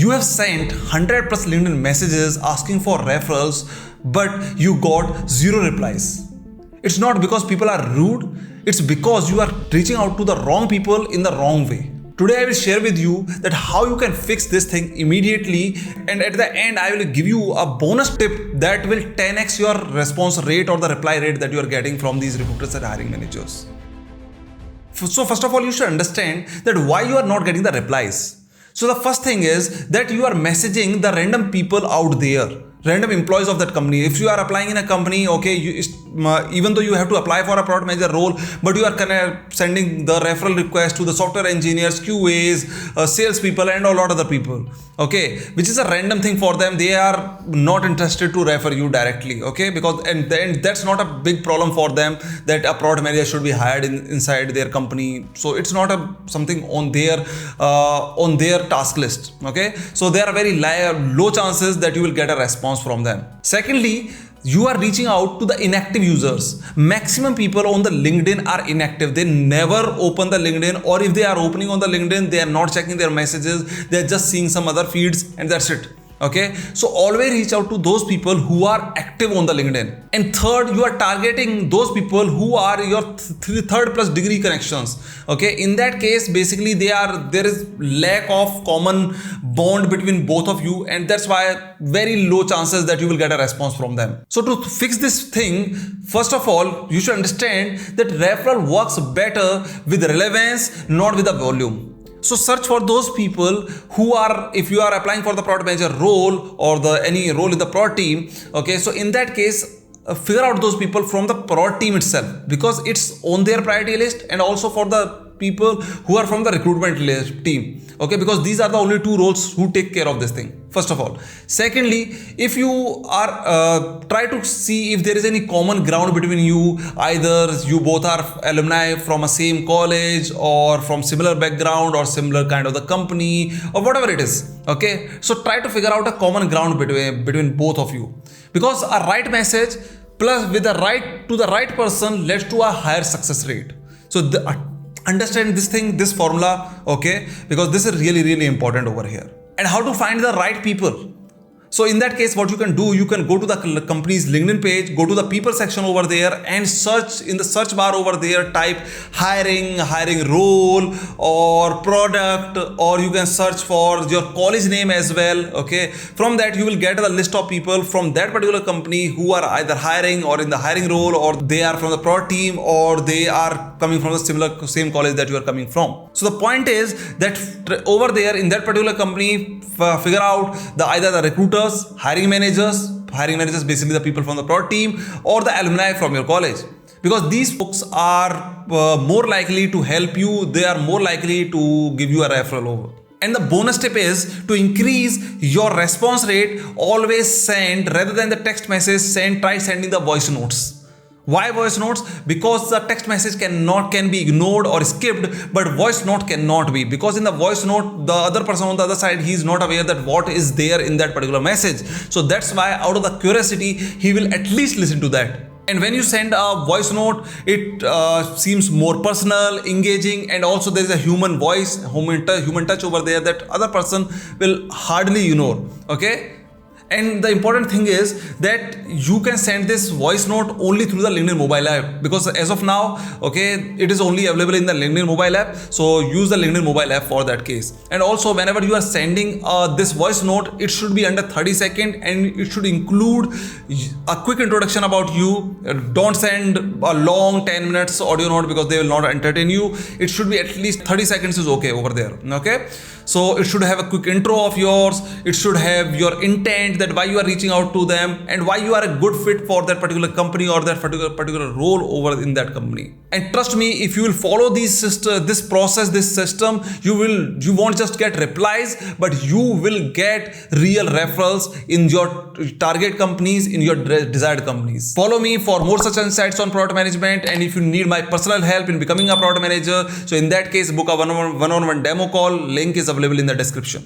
You have sent 100 plus LinkedIn messages asking for referrals, but you got 0 replies. It's not because people are rude, it's because you are reaching out to the wrong people in the wrong way. Today I will share with you that how you can fix this thing immediately, and at the end I will give you a bonus tip that will 10x your response rate or the reply rate that you are getting from these recruiters and hiring managers. So first of all, you should understand that why you are not getting the replies. So the first thing is that you are messaging the random people out there, random employees of that company. If you are applying in a company, okay, even though you have to apply for a product manager role, but you are kind of sending the referral request to the software engineers, QAs, salespeople, and a lot of other people, okay, which is a random thing for them. They are not interested to refer you directly, okay, because and then that's not a big problem for them that a product manager should be hired inside their company. So it's not something on their task list, okay. So there are very low chances that you will get a response from them. Secondly, you are reaching out to the inactive users. Maximum people on the LinkedIn are inactive. They never open the LinkedIn, or if they are opening on the LinkedIn, they are not checking their messages. They are just seeing some other feeds and that's it. Okay, so always reach out to those people who are active on the LinkedIn. And third, you are targeting those people who are your third plus degree connections. Okay, in that case, basically there is lack of common bond between both of you, and that's why very low chances that you will get a response from them. So to fix this thing, first of all, you should understand that referral works better with relevance, not with the volume. So search for those people who are, if you are applying for the product manager role or any role in the product team, okay, so in that case, figure out those people from the product team itself, because it's on their priority list, and also for the people who are from the recruitment team, okay, because these are the only two roles who take care of this thing, first of all. Secondly, if you are try to see if there is any common ground between you, either you both are alumni from a same college or from similar background or similar kind of the company or whatever it is, okay. So try to figure out a common ground between both of you, because a right message plus with the right person leads to a higher success rate. So understand this thing, this formula, okay, because this is really important over here. And how to find the right people. So in that case, what you can do, you can go to the company's LinkedIn page, go to the people section over there and search in the search bar over there, type hiring role or product, or you can search for your college name as well, okay. From that you will get the list of people from that particular company who are either hiring or in the hiring role, or they are from the product team, or they are coming from the same college that you are coming from. So the point is that over there in that particular company, figure out either the recruiters, hiring managers basically the people from the product team, or the alumni from your college, because these folks are more likely to help you. They are more likely to give you a referral over. And the bonus tip is to increase your response rate, always send, rather than the text message, try sending the voice notes. Why voice notes? Because the text message can be ignored or skipped, but voice note cannot be, because in the voice note, the other person on the other side, he is not aware that what is there in that particular message. So that's why out of the curiosity, he will at least listen to that. And when you send a voice note, it seems more personal, engaging, and also there is a human voice, human touch over there that other person will hardly ignore, okay. And the important thing is that you can send this voice note only through the LinkedIn mobile app, because as of now, okay, it is only available in the LinkedIn mobile app. So use the LinkedIn mobile app for that case. And also whenever you are sending this voice note, it should be under 30 seconds and it should include a quick introduction about you. Don't send a long 10 minutes audio note, because they will not entertain you. It should be at least 30 seconds is okay over there, okay. So it should have a quick intro of yours. It should have your intent, that why you are reaching out to them and why you are a good fit for that particular company or that particular role over in that company. And trust me, if you will follow this system, you won't just get replies, but you will get real referrals in your target companies, in your desired companies. Follow me for more such insights on product management. And if you need my personal help in becoming a product manager, so in that case, book a one-on-one demo call. Link is available in the description.